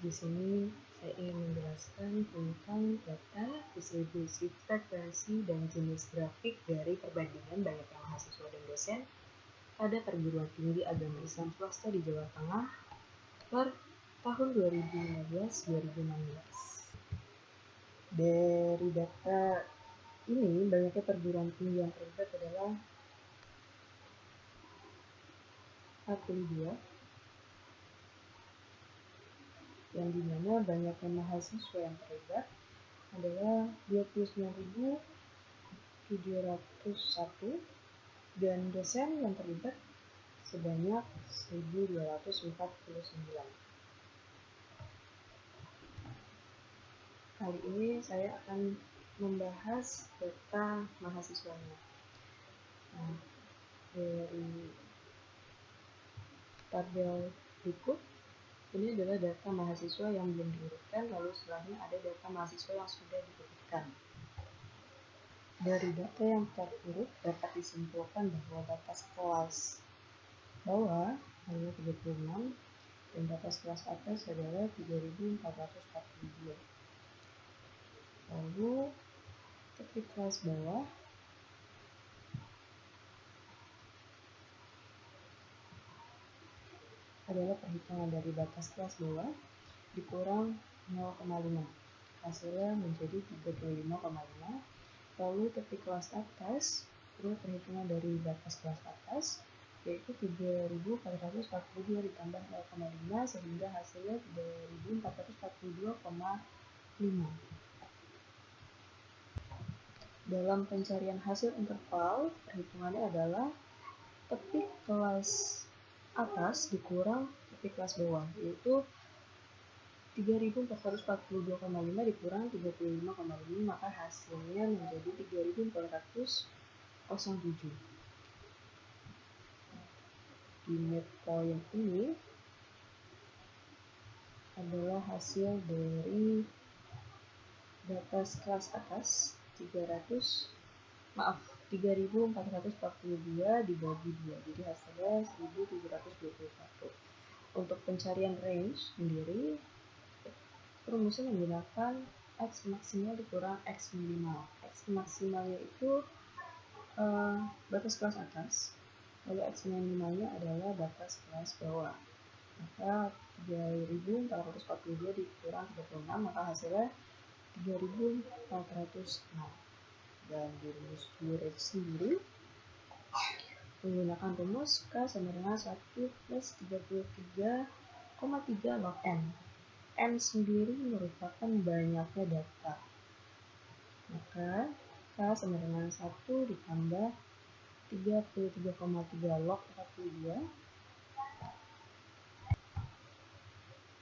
Di sini saya ingin menjelaskan tentang data distribusi frekuensi dan jenis grafik dari perbandingan banyaknya mahasiswa dan dosen pada perguruan tinggi agama Islam swasta di Jawa Tengah per tahun 2015-2016. Dari data ini, banyaknya perguruan tinggi yang terlibat adalah 42, yang dimana banyaknya mahasiswa yang terlibat adalah 29.701 dan dosen yang terlibat sebanyak 1.249. Kali ini saya akan membahas data mahasiswanya. Nah, dari tabel berikut, ini adalah data mahasiswa yang belum diurutkan, lalu setelahnya ada data mahasiswa yang sudah diurutkan. Dari data yang terurut dapat disimpulkan bahwa batas kelas bawah adalah 36 dan batas kelas atas adalah 3.442. Lalu topik kelas bawah adalah perhitungan dari batas kelas bawah dikurang 0,5, hasilnya menjadi 35,5. Lalu topik kelas atas adalah perhitungan dari batas kelas atas, yaitu 3.442 ditambah 0,5 sehingga hasilnya 3.442,5. Dalam pencarian hasil interval, perhitungannya adalah topik kelas atas dikurang topik kelas bawah, yaitu 3.442,5 dikurang 35,5, maka hasilnya menjadi 3.407. Di midpoint ini adalah hasil dari batas kelas atas 3.442 dibagi 2, jadi hasilnya 1.721. Untuk pencarian range sendiri, rumusnya menggunakan X maksimal dikurang X minimal. X maksimalnya itu batas kelas atas, lalu X minimalnya adalah batas kelas bawah. Maka 3.442 dikurang 36, maka hasilnya 3.406. Dan di rumus Q-rate sendiri menggunakan rumus K sama dengan 1 plus 33,3 log N. N sendiri merupakan banyaknya data. Maka K sama dengan 1 ditambah 33,3 log 42.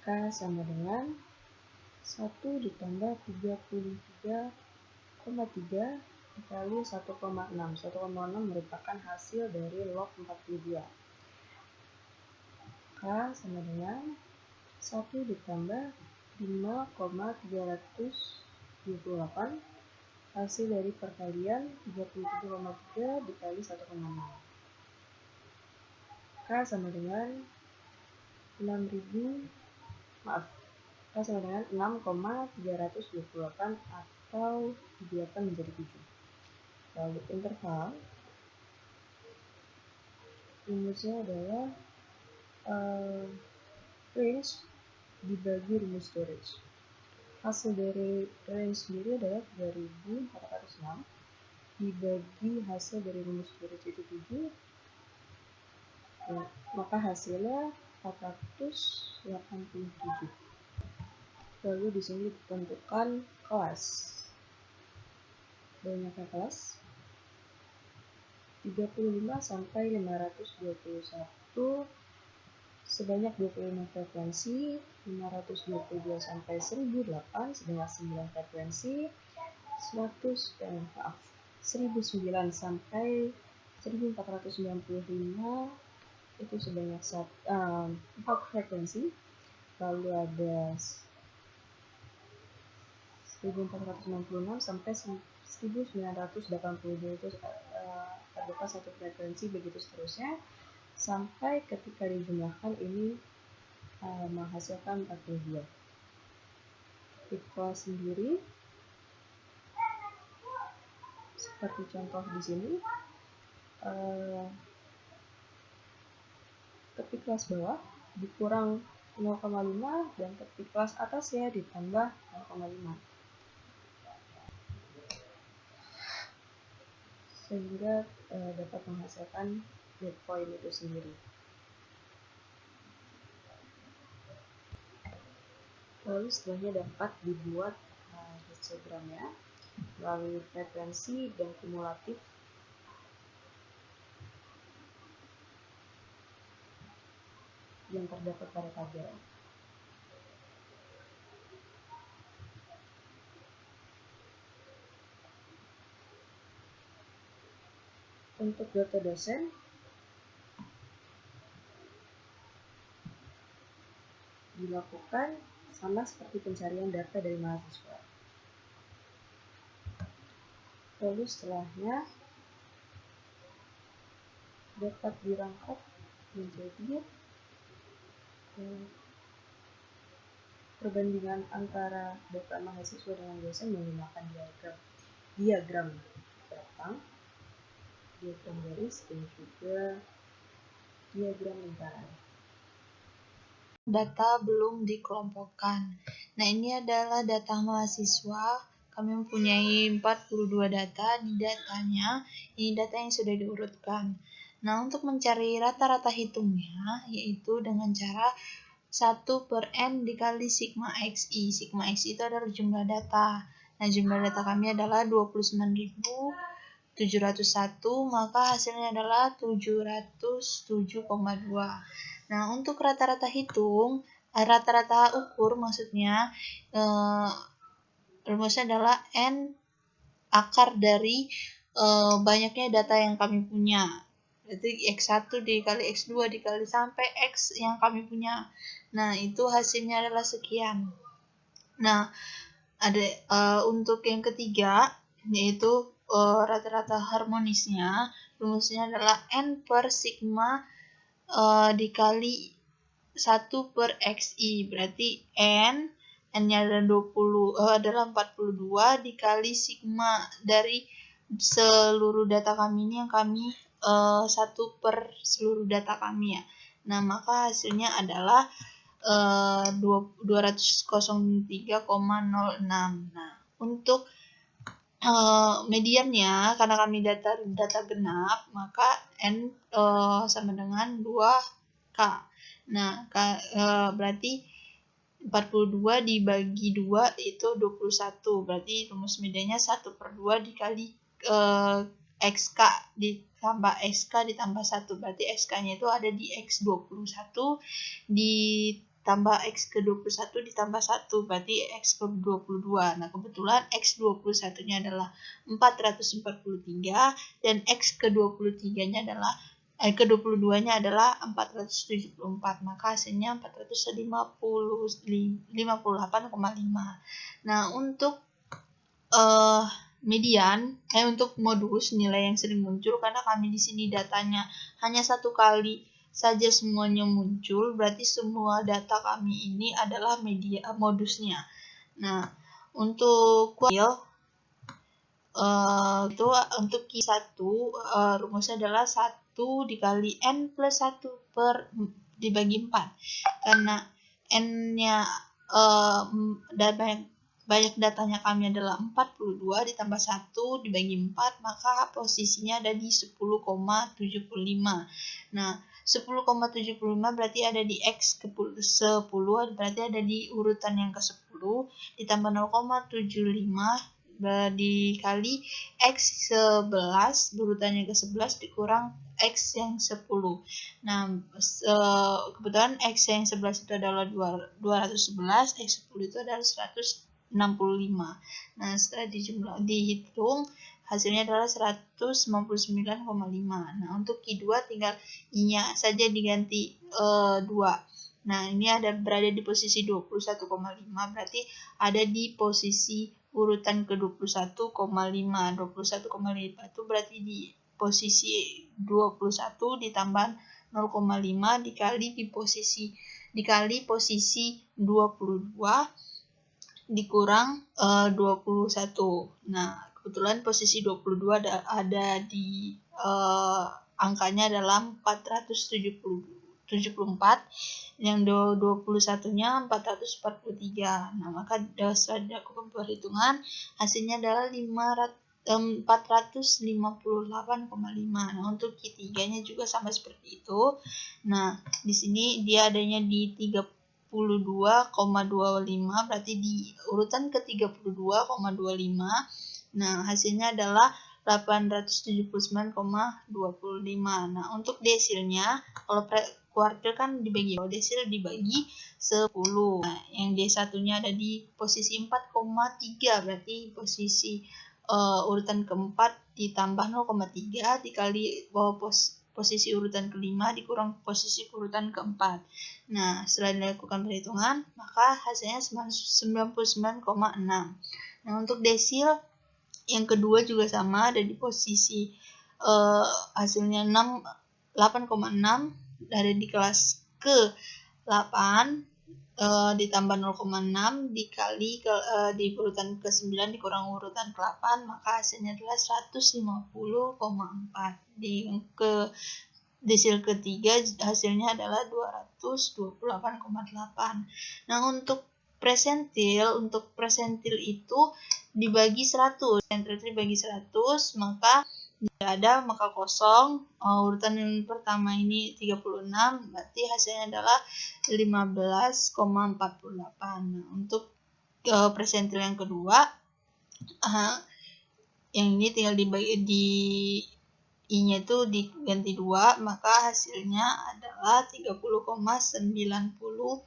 K sama dengan 1 ditambah 33,3 dikali 1,6. 1,6 merupakan hasil dari log 42. K sama dengan 1 ditambah 5,328 hasil dari perkalian 33,3 dikali 1,6. K sama dengan 6,328 atau 28 menjadi 7. Lalu interval rumusnya adalah range dibagi rumus storage. Hasil dari range sendiri adalah 3.406 dibagi hasil dari rumus storage itu 7, maka hasilnya 487. Lalu di sini ditentukan kelas. Banyaknya kelas 35 sampai 521 sebanyak 25 frekuensi, 522 sampai 1008 sebanyak 9 frekuensi, 1009 sampai 1495 itu sebanyak 4 frekuensi. Lalu ada 1496 sampai 1982 itu terdapat 1 frekuensi, begitu seterusnya sampai ketika dijumlahkan ini menghasilkan 42. di kelas sendiri seperti contoh di sini, ketik kelas bawah dikurang 0,5 dan ketik kelas atasnya ditambah 0,5, sehingga dapat menghasilkan midpoint itu sendiri. Lalu setelahnya dapat dibuat histogramnya melalui frekuensi dan kumulatif yang terdapat pada tabel. Untuk data dosen, dilakukan sama seperti pencarian data dari mahasiswa. Lalu setelahnya dapat dirangkai menjadi perbandingan antara data mahasiswa dengan dosen menggunakan diagram batang, diagram garis, dan juga diagram lingkaran. Data belum dikelompokkan. Nah, ini adalah data mahasiswa. Kami mempunyai 42 data. Ini datanya, ini data yang sudah diurutkan. Nah, untuk mencari rata-rata hitungnya, yaitu dengan cara 1/n dikali sigma xi. Sigma xi itu adalah jumlah data. Nah, jumlah data kami adalah 29.701, maka hasilnya adalah 707,2. Nah, untuk rata-rata ukur maksudnya, rumusnya adalah N akar dari banyaknya data yang kami punya. Berarti X1 dikali X2 dikali sampai X yang kami punya. Nah, itu hasilnya adalah sekian. Nah, ada untuk yang ketiga, yaitu rata-rata harmonisnya, rumusnya adalah N per sigma dikali 1/xi, berarti N-nya adalah 42 dikali sigma dari seluruh data kami ini yang kami 1 per seluruh data kami ya. Nah, maka hasilnya adalah 203,06. Nah, untuk mediannya, karena kami data genap, maka N sama dengan 2K. Nah, berarti 42 dibagi 2 itu 21. Berarti rumus mediannya 1/2 dikali XK ditambah XK ditambah 1. Berarti XK-nya itu ada di X21 ditambah X ke-21 ditambah 1. Berarti X ke-22. Nah, kebetulan X21-nya adalah 443 dan X ke-23-nya adalah ke-22-nya adalah 474, maka hasilnya 458,5. Nah, untuk median, untuk modus nilai yang sering muncul, karena kami di sini datanya hanya 1 kali saja semuanya muncul, berarti semua data kami ini adalah modusnya. Nah, untuk itu untuk Q1 rumusnya adalah 1 dikali N plus 1 dibagi 4. Karena N-nya banyak datanya kami adalah 42 ditambah 1 dibagi 4, maka posisinya ada di 10,75. Nah, 10,75 berarti ada di X ke-10, berarti ada di urutan yang ke-10, ditambah 0,75 dikali X 11, urutannya ke-11 dikurang X yang 10. Nah, kebetulan X yang 11 itu adalah 211, X 10 itu adalah 165. Nah, setelah dihitung, hasilnya adalah 199,5. Nah, untuk Q2 tinggal I-nya saja diganti 2. Nah, ini berada di posisi 21,5, berarti ada di posisi urutan ke-21,5. 21,5 itu berarti di posisi 21 ditambah 0,5 dikali posisi 22 dikurang 21. Nah, kebetulan posisi 22 ada di angkanya adalah 474, yang 21-nya 443. Nah, maka setelah dilakukan perhitungan, hasilnya adalah 458,5. Nah, untuk Q3-nya juga sama seperti itu. Nah, di sini dia adanya di 32,25, berarti di urutan ke 32,25. Nah, hasilnya adalah 879,25. Nah, untuk desilnya, kalau kuartil kan dibagi, kalau desil dibagi 10. Nah, yang D1-nya ada di posisi 4,3, berarti posisi urutan keempat ditambah 0,3 dikali posisi urutan kelima dikurang posisi urutan keempat. Nah, setelah dilakukan perhitungan, maka hasilnya 99,6. Nah, untuk desil yang kedua juga sama, ada di posisi hasilnya 8,6, ada di kelas ke-8, ditambah 0,6 dikali di urutan ke-9 dikurang urutan ke-8, maka hasilnya adalah 150,4. Di desil ketiga hasilnya adalah 228,8. Nah, untuk presentil itu dibagi 100. Presentil dibagi 100, maka maka kosong. Urutan yang pertama ini 36, berarti hasilnya adalah 15,48. Nah, untuk presentil yang kedua, yang ini tinggal dibagi I-nya itu diganti 2, maka hasilnya adalah 30,96.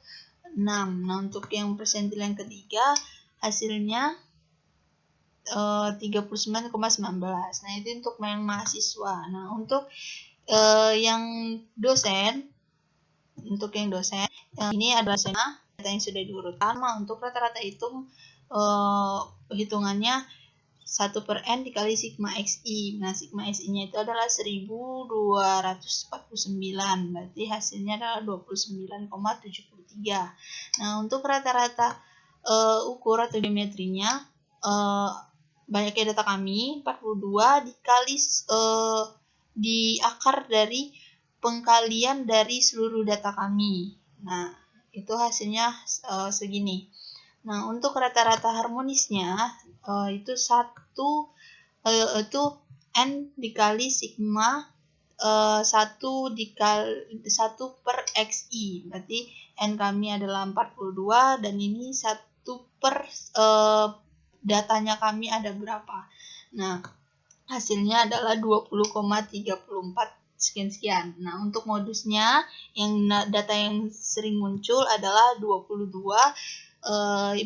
Nah, untuk yang persentil yang ketiga, hasilnya 39,19. Nah, itu untuk yang mahasiswa. Nah, untuk yang dosen, ini adalah data yang sudah diurutkan. Untuk rata-rata hitung hitungannya 1/n dikali sigma xi. Nah, sigma xi-nya itu adalah 1249, berarti hasilnya adalah 29,73. Nah, untuk rata-rata ukur atau geometrinya, banyaknya data kami 42 dikali di akar dari pengkalian dari seluruh data kami. Nah, itu hasilnya segini. Nah, untuk rata-rata harmonisnya itu itu n dikali sigma 1 per xi, berarti n kami adalah 42 dan ini 1 per datanya kami ada berapa. Nah, hasilnya adalah 20,34 sekian-sekian. Nah, untuk modusnya, yang data yang sering muncul adalah 22,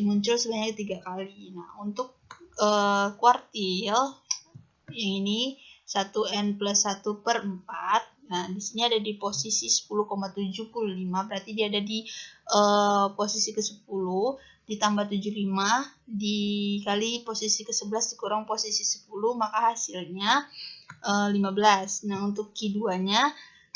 muncul sebanyak 3 kali. Nah, untuk kuartil, yang ini 1n plus 1 per 4. Nah, di sini ada di posisi 10,75, berarti dia ada di posisi ke-10, ditambah 75 dikali posisi ke-11 dikurang posisi 10, maka hasilnya 15. Nah, untuk Q2-nya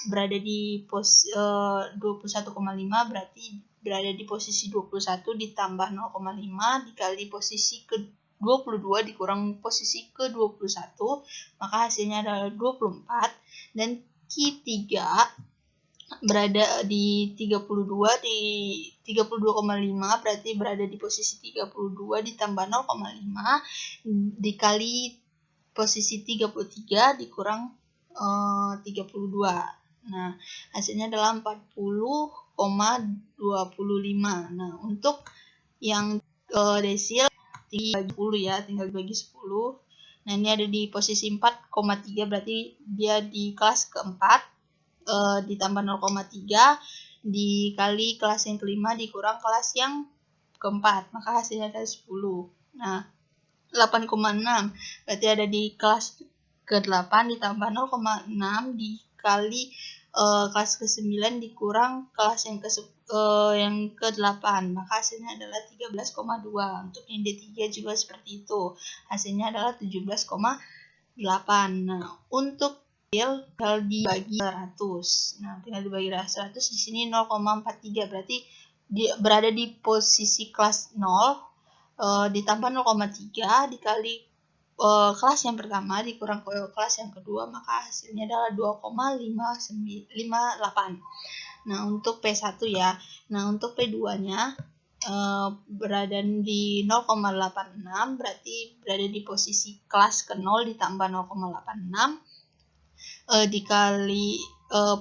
berada di 21,5, berarti berada di posisi 21 ditambah 0,5 dikali posisi ke-22 dikurang posisi ke-21, maka hasilnya adalah 24. Dan Q3 berada di 32 di 32,5, berarti berada di posisi 32 ditambah 0,5 dikali posisi 33 dikurang 32. Nah, hasilnya adalah 40,25. Nah, untuk yang desil tinggal dibagi 10. Nah, ini ada di posisi 4,3, berarti dia di kelas keempat, ditambah 0,3 dikali kelas yang kelima dikurang kelas yang keempat, maka hasilnya adalah 10. Nah, 8,6 berarti ada di kelas ke-8 ditambah 0,6 dikali kelas ke-9 dikurang kelas yang ke-8, maka hasilnya adalah 13,2. Untuk yang D3 juga seperti itu, hasilnya adalah 17,8. Nah, untuk tinggal dibagi 100. Nah, tinggal dibagi 100, di sini 0,43, berarti berada di posisi kelas 0, ditambah 0,3 dikali kelas yang pertama dikurang kelas yang kedua, maka hasilnya adalah 2,558. Nah, untuk P1 ya. Nah, untuk P2-nya berada di 0,86, berarti berada di posisi kelas ke 0 ditambah 0,86 dikali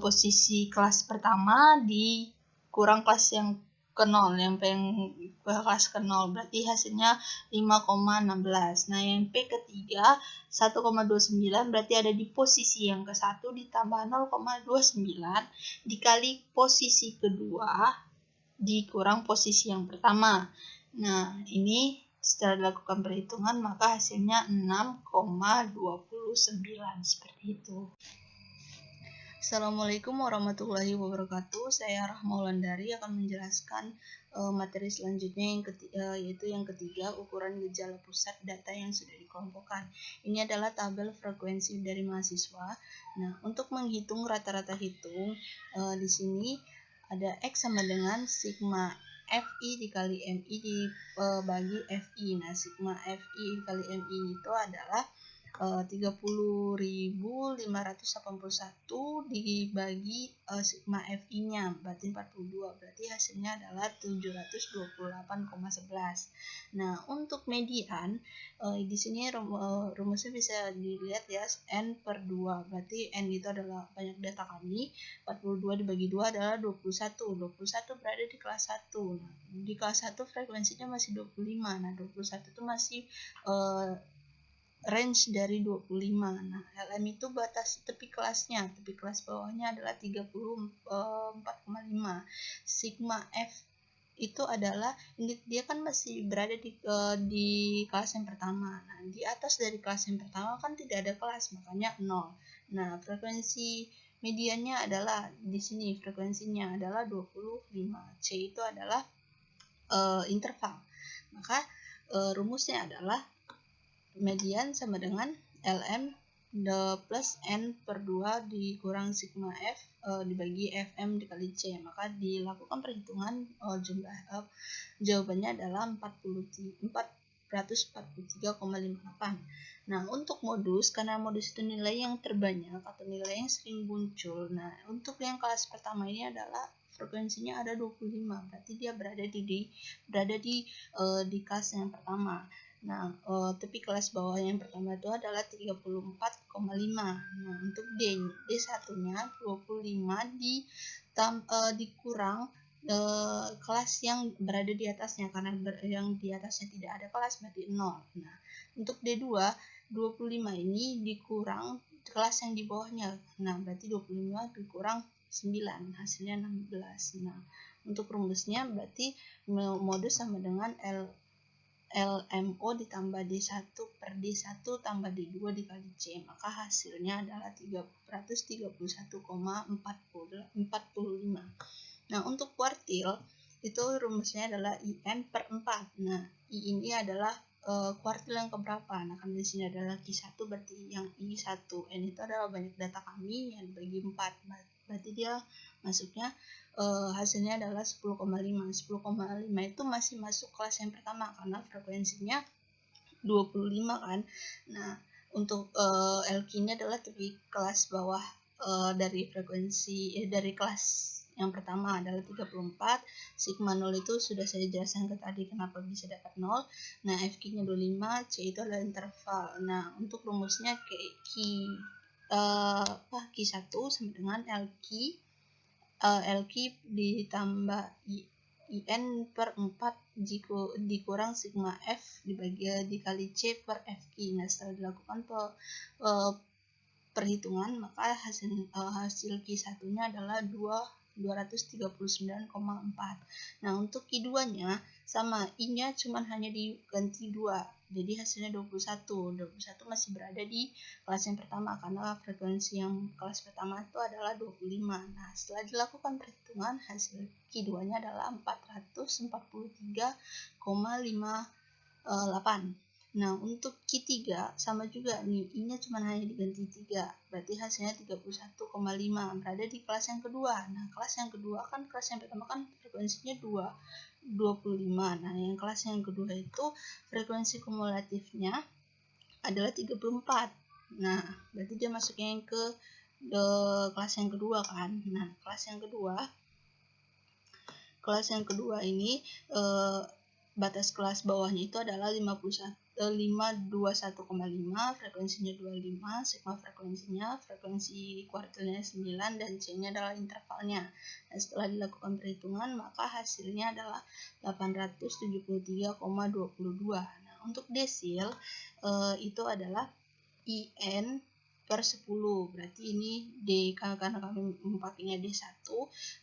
posisi kelas pertama dikurang kelas yang ke 0, yang kelas ke 0, berarti hasilnya 5,16. Nah, yang P ketiga 1,29 berarti ada di posisi yang ke 1 ditambah 0,29 dikali posisi kedua dikurang posisi yang pertama. Nah, ini setelah dilakukan perhitungan maka hasilnya 6,29 seperti itu. Assalamualaikum warahmatullahi wabarakatuh. Saya Rahma Wulandari akan menjelaskan materi selanjutnya yaitu yang ketiga, ukuran gejala pusat data yang sudah dikelompokkan. Ini adalah tabel frekuensi dari mahasiswa. Nah, untuk menghitung rata-rata hitung, di sini ada X sama dengan sigma FI dikali MI dibagi FI. Nah, sigma FI dikali MI itu adalah 30.581 dibagi sigma FI-nya berarti 42, berarti hasilnya adalah 728,11. Nah, untuk median di sini rumusnya bisa dilihat ya, N per 2, berarti N itu adalah banyak data kami, 42 dibagi 2 adalah 21 berada di kelas 1. Nah, di kelas 1 frekuensinya masih 25. Nah, 21 itu masih range dari 25. Nah, LM itu batas tepi kelasnya. Tepi kelas bawahnya adalah 34,5. Sigma F itu adalah, ini dia kan masih berada di kelas yang pertama. Nah, di atas dari kelas yang pertama kan tidak ada kelas, makanya 0. Nah, frekuensi mediannya adalah di sini, frekuensinya adalah 25. C itu adalah interval. Maka rumusnya adalah median sama dengan LM plus N per 2 dikurang sigma F dibagi FM dikali C. Maka dilakukan perhitungan jawabannya adalah 443,58. Nah, untuk modus, karena modus itu nilai yang terbanyak atau nilai yang sering muncul. Nah, untuk yang kelas pertama ini adalah frekuensinya ada 25, berarti dia berada di kelas yang pertama. Nah, tepi kelas bawah yang pertama itu adalah 34,5. Nah, untuk D1-nya 25 dikurang kelas yang berada di atasnya, karena yang di atasnya tidak ada kelas berarti 0. Nah, untuk D2 25 ini dikurang kelas yang di bawahnya. Nah, berarti 25 dikurang 9, hasilnya 16. Nah, untuk rumusnya berarti modus sama dengan LMO ditambah D1 per D1 tambah D2 dikali C, maka hasilnya adalah 331,45. Nah, untuk kuartil itu rumusnya adalah IN per 4. Nah, I ini adalah kuartil yang keberapa? Nah, kan di sini adalah Q1 berarti yang I1. N itu adalah banyak data kami yang dibagi 4. Berarti dia masuknya hasilnya adalah 10,5. 10,5 itu masih masuk kelas yang pertama karena frekuensinya 25 kan. Nah, untuk LQ-nya adalah tepi kelas bawah dari frekuensi dari kelas yang pertama adalah 34. Sigma 0 itu sudah saya jelaskan ke tadi kenapa bisa dapat 0. Nah, FQ-nya 25, C itu adalah interval. Nah, untuk rumusnya Q1 sama dengan LQ ditambah IN per 4 dikurang sigma F dikali C per FQ. Nah, setelah dilakukan perhitungan maka hasil Q1-nya adalah 239,4. Nah, untuk Q2-nya sama, I-nya cuman hanya diganti 2. Jadi hasilnya 21. 21 masih berada di kelas yang pertama karena frekuensi yang kelas pertama itu adalah 25. Nah, setelah dilakukan perhitungan hasil Q2-nya adalah 443,58. Nah, untuk Q3 sama juga nih, I-nya cuma hanya diganti 3, berarti hasilnya 31,5, berada di kelas yang kedua. Nah, kelas yang kedua kan kelas yang pertama kan frekuensinya 25. Nah, yang kelas yang kedua itu frekuensi kumulatifnya adalah 34. Nah, berarti dia masuknya yang ke kelas yang kedua kan. Nah, kelas yang kedua ini batas kelas bawahnya itu adalah 521,5, frekuensinya 25, sigma frekuensi kuartilnya 9, dan C-nya adalah intervalnya. Nah, setelah dilakukan perhitungan, maka hasilnya adalah 873,22. Nah, untuk desil itu adalah IN per 10, berarti ini D, karena kami memakainya D1,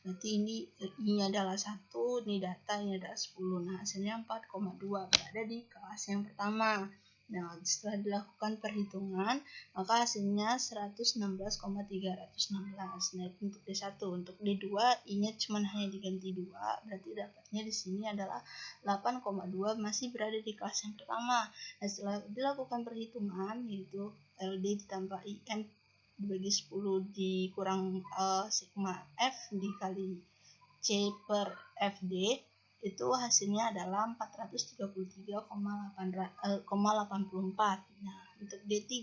berarti ini I-nya adalah 1, ini data, ini adalah 10. Nah, hasilnya 4,2, berada di kelas yang pertama. Nah, setelah dilakukan perhitungan, maka hasilnya 116,316. Nah, itu untuk D1. Untuk D2, I-nya cuma hanya diganti 2, berarti dapatnya di sini adalah 8,2, masih berada di kelas yang pertama. Nah, setelah dilakukan perhitungan, yaitu LD ditambah IN dibagi 10 dikurang sigma F dikali C per FD, itu hasilnya adalah 433,84. Nah, untuk D3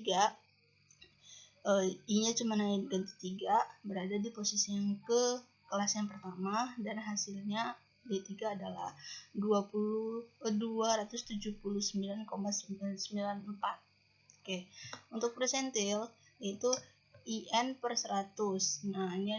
I-nya cuma hanya diganti 3, berada di posisi yang ke kelas yang pertama, dan hasilnya D3 adalah 279,994. Oke, untuk persentil itu IN per 100. Nah, ini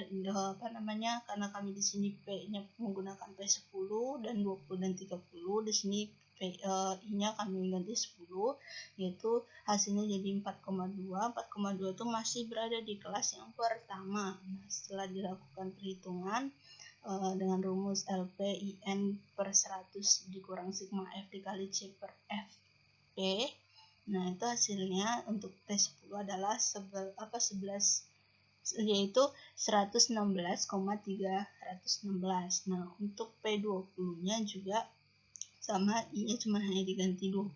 karena kami di sini P-nya menggunakan P10 dan 20 dan 30, di sini I-nya kami ganti 10, yaitu hasilnya jadi 4,2. 4,2 itu masih berada di kelas yang pertama. Nah, setelah dilakukan perhitungan dengan rumus LP IN per 100 dikurang sigma F dikali C per FP, nah, itu hasilnya untuk T10 adalah 11, yaitu 116,316. Nah, untuk P20-nya juga sama, I-nya cuma hanya diganti 20.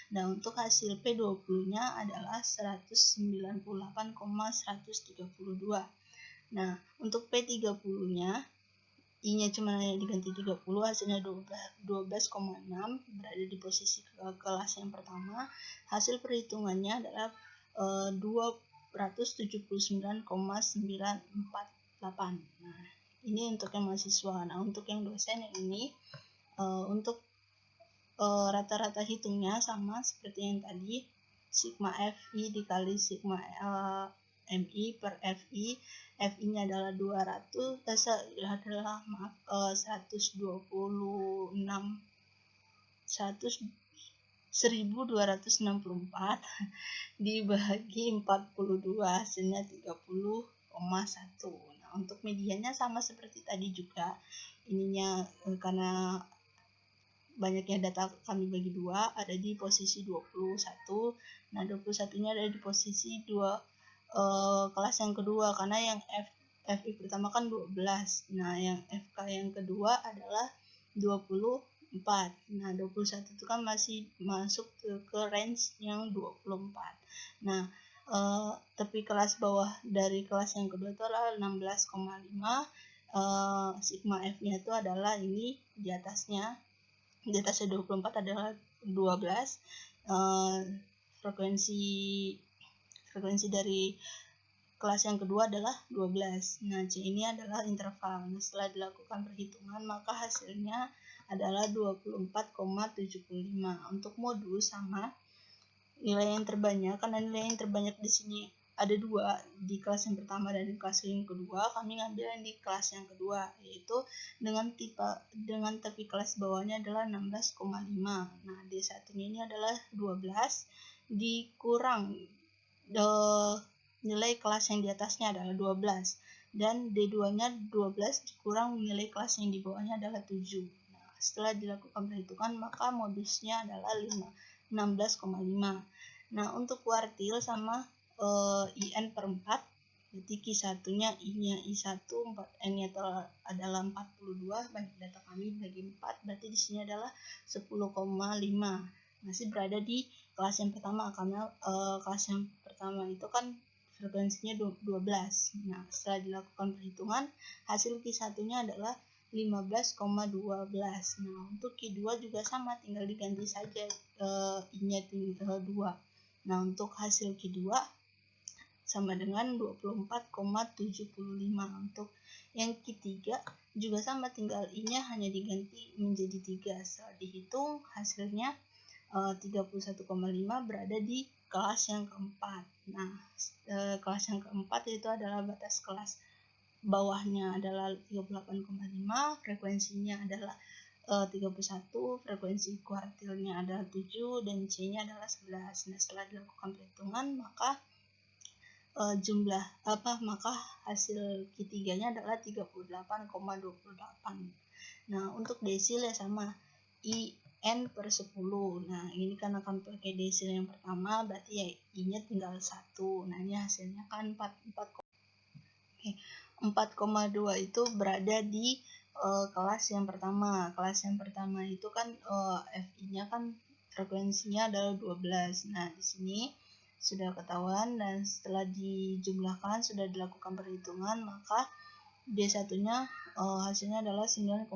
Dan untuk hasil P20-nya adalah 198,132. Nah, untuk P30-nya I-nya cuma hanya diganti 30, hasilnya 12,6, berada di posisi kelas yang pertama. Hasil perhitungannya adalah 279,948. Nah, ini untuk yang mahasiswa. Nah, untuk yang dosen ini untuk rata-rata hitungnya sama seperti yang tadi, sigma FI dikali sigma MI per FI. FI-nya adalah 1264 dibagi 42, hasilnya 30,1. Nah, untuk medianya sama seperti tadi juga. Ininya karena banyaknya data kami bagi 2, ada di posisi 21. Nah, 21-nya ada di posisi 2 kelas yang kedua, karena yang FI pertama kan 12. Nah, yang FK yang kedua adalah 24. Nah, 21 itu kan masih masuk ke range yang 24. Nah, tepi kelas bawah dari kelas yang kedua itu adalah 16,5. Sigma F-nya itu adalah ini di atasnya 24 adalah 12. Frekuensi dari kelas yang kedua adalah 12. Nah, C ini adalah interval. Nah, setelah dilakukan perhitungan, maka hasilnya adalah 24,75. Untuk modus sama nilai yang terbanyak, karena nilai yang terbanyak di sini ada 2 di kelas yang pertama dan di kelas yang kedua, kami ngambil yang di kelas yang kedua, yaitu dengan tepi kelas bawahnya adalah 16,5. Nah, D1-nya ini adalah 12 dikurang nilai kelas yang di atasnya adalah 12, dan D2-nya 12 dikurang nilai kelas yang di bawahnya adalah 7. Nah, setelah dilakukan perhitungan, maka modusnya adalah 16,5. Nah, untuk kuartil sama IN per 4, berarti Q1-nya I-nya I1, 4N-nya adalah 42, bagi data kami bagi 4, berarti di sini adalah 10,5. masih berada di kelas yang pertama, karena kelas yang pertama itu kan frekuensinya 12. Nah, setelah dilakukan perhitungan, hasil Q1-nya adalah 15,12. Nah, untuk Q2 juga sama, tinggal diganti saja I-nya tinggal 2. Nah, untuk hasil Q2 sama dengan 24,75. Untuk yang Q3 juga sama, tinggal I-nya hanya diganti menjadi 3. Setelah dihitung, hasilnya 31,5 berada di kelas yang keempat. Nah, kelas yang keempat itu adalah batas kelas bawahnya adalah 38,5, frekuensinya adalah 31, frekuensi kuartilnya adalah 7, dan C-nya adalah 11. Nah, setelah dilakukan perhitungan, maka maka hasil Q3-nya adalah 38,28. Nah, untuk desil ya sama, IN per 10. Nah, ini kan akan pakai desil yang pertama, berarti ya I-nya tinggal 1. Nah, ini hasilnya kan 4,2 itu berada di kelas yang pertama. Kelas yang pertama itu kan FI-nya kan frekuensinya adalah 12. Nah, di sini sudah ketahuan, dan setelah dijumlahkan, sudah dilakukan perhitungan, maka D1-nya hasilnya adalah 9,35.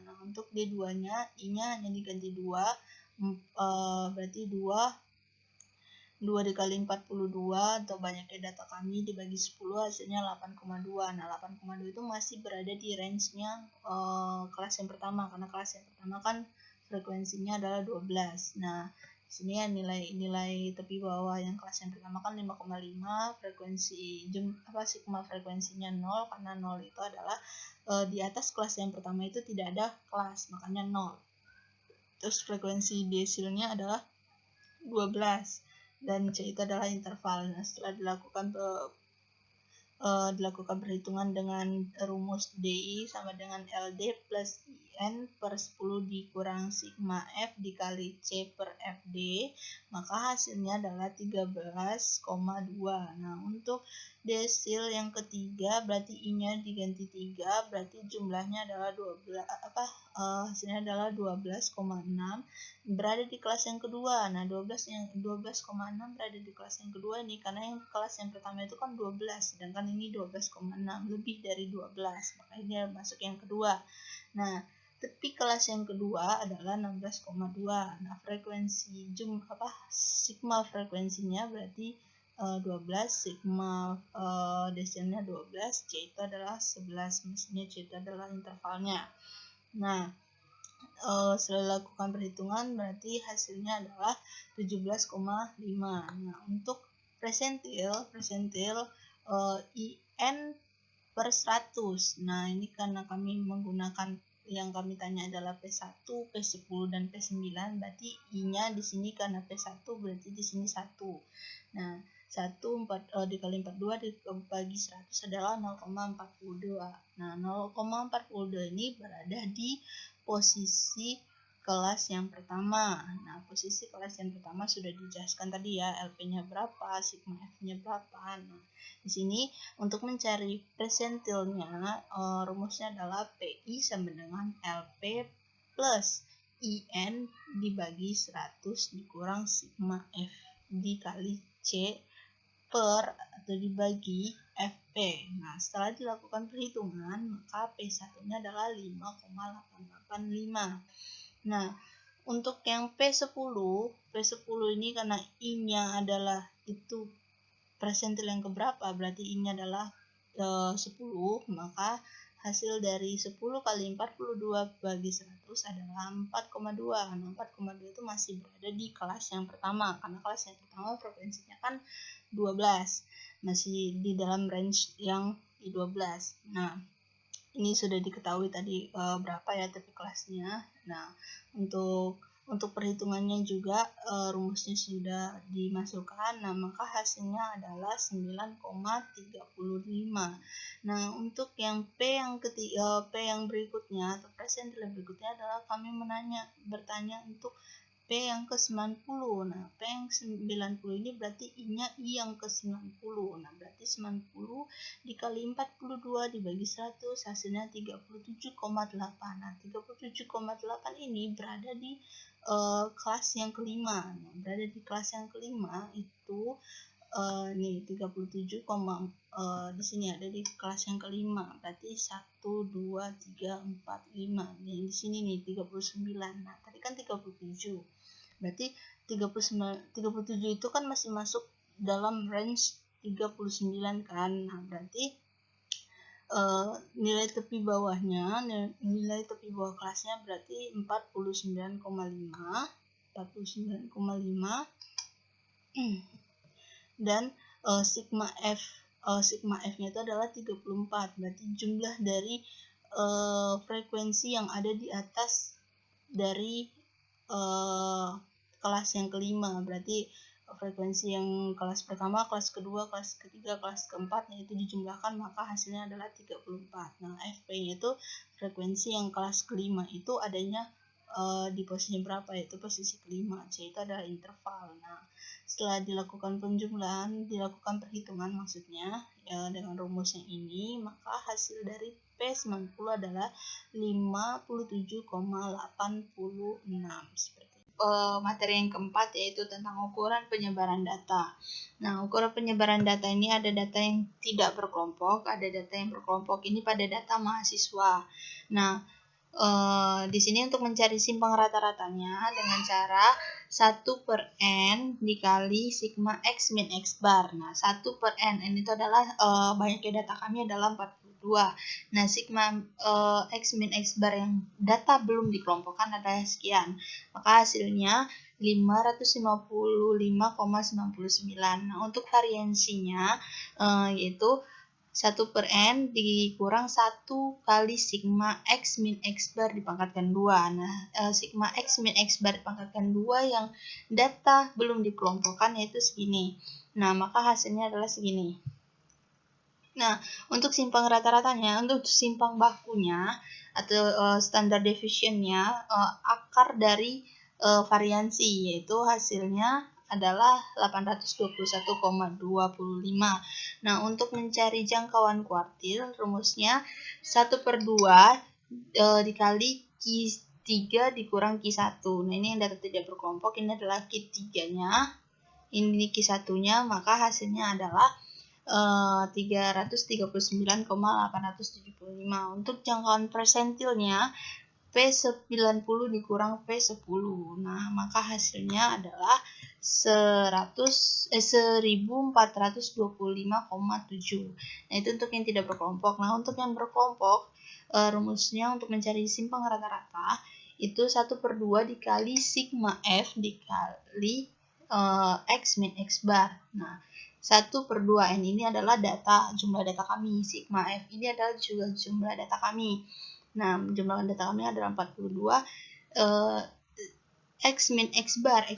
Nah, untuk D2-nya I-nya hanya diganti 2, berarti 2 dikali 42 atau banyaknya data kami dibagi 10, hasilnya 8,2. Nah, 8,2 itu masih berada di range-nya kelas yang pertama, karena kelas yang pertama kan frekuensinya adalah 12. Nah, di sini ya nilai tepi bawah yang kelas yang pertama kan 5,5, frekuensi sigma frekuensinya 0, karena 0 itu adalah di atas kelas yang pertama itu tidak ada kelas, makanya 0. Terus frekuensi desilnya adalah 12, dan C itu adalah interval. Nah, setelah dilakukan perhitungan dengan rumus DI sama dengan LD plus IN per 10 dikurang sigma F dikali C per FD, maka hasilnya adalah 13,2. Nah, untuk desil yang ketiga berarti I-nya diganti 3, berarti jumlahnya adalah 12, hasilnya adalah 12,6, berada di kelas yang kedua. Nah, 12,6 berada di kelas yang kedua ini, karena yang kelas yang pertama itu kan 12, sedangkan ini 12,6, lebih dari 12, makanya dia masuk yang kedua. Nah, tepi kelas yang kedua adalah 16,2. Nah, frekuensi sigma frekuensinya berarti 12, sigma desilnya 12, C itu adalah 11, mestinya C itu adalah intervalnya. Nah, setelah lakukan perhitungan berarti hasilnya adalah 17,5. Nah, untuk persentil IN per 100. Nah, ini karena kami menggunakan yang kami tanya adalah P1, P10 dan P9, berarti I-nya di sini karena P1 berarti di sini 1. Nah, 1 dikali 42 dibagi 100 adalah 0,42. Nah, 0,42 ini berada di posisi kelas yang pertama. Nah, posisi kelas yang pertama sudah dijelaskan tadi ya, LP-nya berapa, sigma F-nya berapa. Nah, di sini untuk mencari persentilnya, rumusnya adalah PI sama dengan LP plus IN dibagi 100 dikurang sigma F dikali C per atau dibagi FP. Nah, setelah dilakukan perhitungan, maka P1-nya adalah 5,885. Nah, untuk yang P10 ini karena I-nya adalah itu persentil yang keberapa, berarti I-nya adalah 10, maka hasil dari 10 kali 42 bagi 100 adalah 4,2. Nah, 4,2 itu masih berada di kelas yang pertama, karena kelas yang pertama frekuensinya kan 12, masih di dalam range yang di 12. Nah, ini sudah diketahui tadi berapa ya tepi kelasnya. Nah, untuk perhitungannya juga rumusnya sudah dimasukkan. Nah, maka hasilnya adalah 9,35. Nah, untuk yang P yang berikutnya atau persentil berikutnya adalah kami bertanya untuk P yang ke-90. Nah, P yang 90 ini berarti I-nya I yang ke-90. Nah, berarti 90 dikali 42 dibagi 100 hasilnya 37,8. Nah, 37,8 ini berada di kelas yang kelima. Nah, berada di kelas yang kelima itu nih 37, di sini ada di kelas yang kelima, berarti 1 2 3 4 5. Nih di sini nih 39. Nah, tadi kan 37. Berarti 37 itu kan masih masuk dalam range 39 kan. Nah, berarti nilai tepi bawahnya, nilai tepi bawah kelasnya berarti 49,5. Dan sigma F-nya itu adalah 34. Berarti jumlah dari frekuensi yang ada di atas dari kelas yang kelima. Berarti frekuensi yang kelas pertama, kelas kedua, kelas ketiga, kelas keempat, yaitu dijumlahkan maka hasilnya adalah 34. Nah, FP-nya itu frekuensi yang kelas kelima itu adanya di posisi berapa, yaitu posisi kelima. C itu adalah interval. Nah, setelah dilakukan penjumlahan, dilakukan perhitungan maksudnya ya, dengan rumus yang ini, maka hasil dari P90 adalah 57,86 seperti itu. Materi yang keempat yaitu tentang ukuran penyebaran data. Nah, ukuran penyebaran data ini ada data yang tidak berkelompok, ada data yang berkelompok. Ini pada data mahasiswa. Nah, di sini untuk mencari simpang rata-ratanya dengan cara 1/n dikali sigma x min x bar. Nah, 1/n ini itu adalah banyaknya data kami adalah 42. Nah, sigma x min x bar yang data belum dikelompokkan adalah sekian. Maka hasilnya 555,99. Nah, untuk variansinya yaitu 1/n dikurang 1 kali sigma x min x bar dipangkatkan 2. Nah, sigma x min x bar dipangkatkan 2 yang data belum dikelompokkan yaitu segini. Nah, maka hasilnya adalah segini. Nah, untuk simpang rata-ratanya, untuk simpang bakunya atau standar deviation-nya, akar dari variansi, yaitu hasilnya adalah 821,25. Nah, untuk mencari jangkauan kuartil, rumusnya 1/2 dikali Q3 dikurang Q1. Nah, ini yang data tidak berkelompok, ini adalah Q3-nya, ini Q1-nya, maka hasilnya adalah 339,875. Untuk jangkauan persentilnya P90 dikurang P10. Nah, maka hasilnya adalah 1425,7. Nah, itu untuk yang tidak berkelompok. Nah, untuk yang berkelompok, rumusnya untuk mencari simpang rata-rata itu 1/2 dikali sigma F dikali X min X bar. Nah, 1/2N ini adalah jumlah data kami. Sigma F ini adalah juga jumlah data kami. Nah, jumlah data kami adalah 42. X min X bar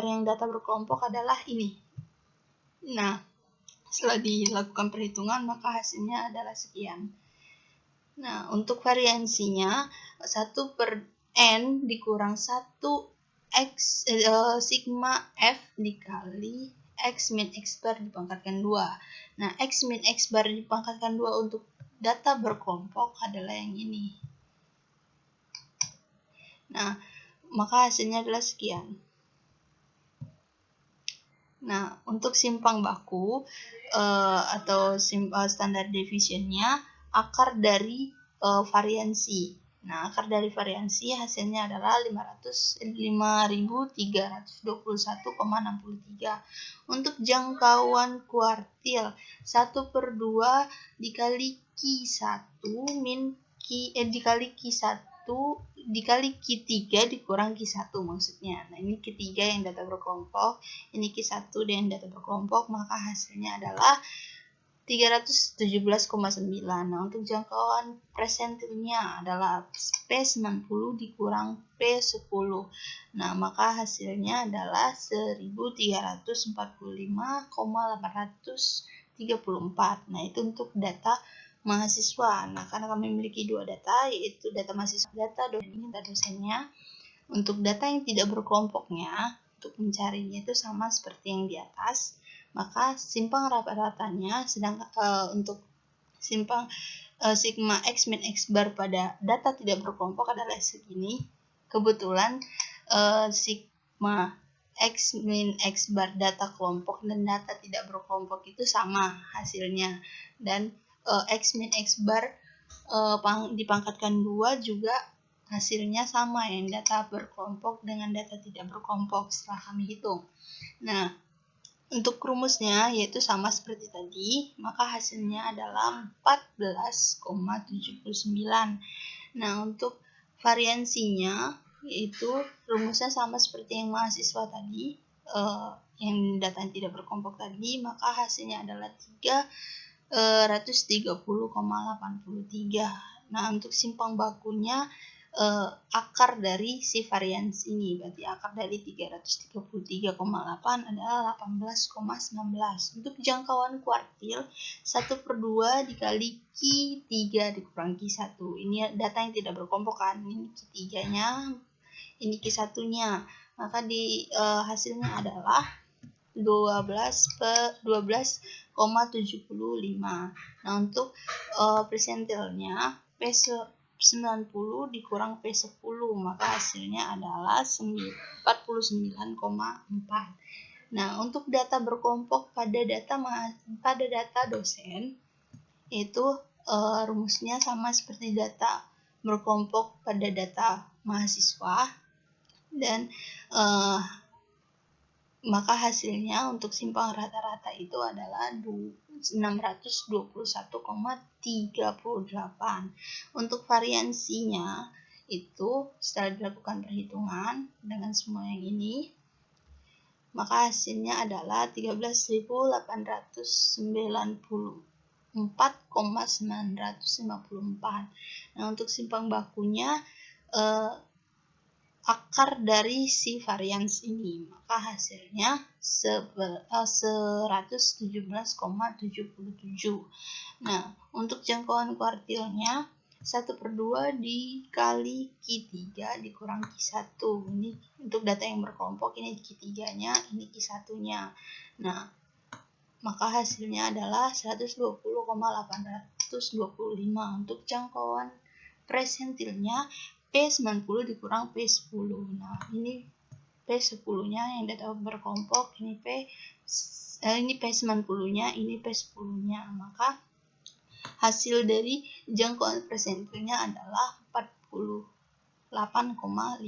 yang data berkelompok adalah ini. Nah, setelah dilakukan perhitungan maka hasilnya adalah sekian. Nah, untuk variansinya 1/n dikurang 1 X sigma F dikali X min X bar dipangkatkan 2. Nah, X min X bar dipangkatkan 2 untuk data berkelompok adalah yang ini. Nah, maka hasilnya adalah sekian. Nah, untuk simpang baku atau standar deviation-nya akar dari variansi. Nah, akar dari variansi hasilnya adalah 5.321,63. Untuk jangkauan kuartil 1/2 dikali Q1 min dikali Q1 dikali Q3 dikurang Q1 maksudnya. Nah, ini Q3 yang data berkelompok, ini Q1 yang data berkelompok, maka hasilnya adalah 317,9. Nah, untuk jangkauan persentilnya adalah P90 dikurang P10. Nah, maka hasilnya adalah 1345,834. Nah, itu untuk data mahasiswa. Nah, karena kami memiliki 2 data, yaitu data mahasiswa, data dosennya. Untuk data yang tidak berkelompoknya, untuk mencarinya itu sama seperti yang di atas, maka simpang rata-ratanya untuk simpang sigma x min x bar pada data tidak berkelompok adalah segini. Kebetulan sigma x min x bar data kelompok dan data tidak berkelompok itu sama hasilnya, dan x min x bar dipangkatkan 2 juga hasilnya sama, yang data berkelompok dengan data tidak berkelompok setelah kami hitung. Nah, untuk rumusnya yaitu sama seperti tadi, maka hasilnya adalah 14,79. Nah, untuk variansinya yaitu rumusnya sama seperti yang mahasiswa tadi, yang data yang tidak berkelompok tadi, maka hasilnya adalah 330,83. Nah, untuk simpang bakunya akar dari si varians ini, berarti akar dari 333,8 adalah 18,19. Untuk jangkauan kuartil 1/2 dikali Q3 dikurang Q1. Ini data yang tidak berkelompok kan, ini Q3-nya, ini Q1-nya. Maka di hasilnya adalah 12,75. Nah, untuk persentilnya P90 dikurang P10, maka hasilnya adalah 49,4. Nah, untuk data berkelompok pada data dosen, yaitu rumusnya sama seperti data berkelompok pada data mahasiswa, dan maka hasilnya untuk simpang rata-rata itu adalah 621,38. Untuk variansinya itu setelah dilakukan perhitungan dengan semua yang ini, maka hasilnya adalah 13.894,954. Nah, untuk simpang bakunya akar dari si varians ini, maka hasilnya 117,77. Nah, untuk jangkauan kuartilnya 1/2 dikali Q3 dikurang Q1. Ini untuk data yang berkelompok, ini Q3-nya, ini Q1-nya. Nah, maka hasilnya adalah 120,825. Untuk jangkauan presentilnya P90 dikurang P10. Nah, ini P10-nya yang data berkelompok, ini P90-nya, ini P10-nya. Maka hasil dari jangkauan presentilnya adalah 48,5.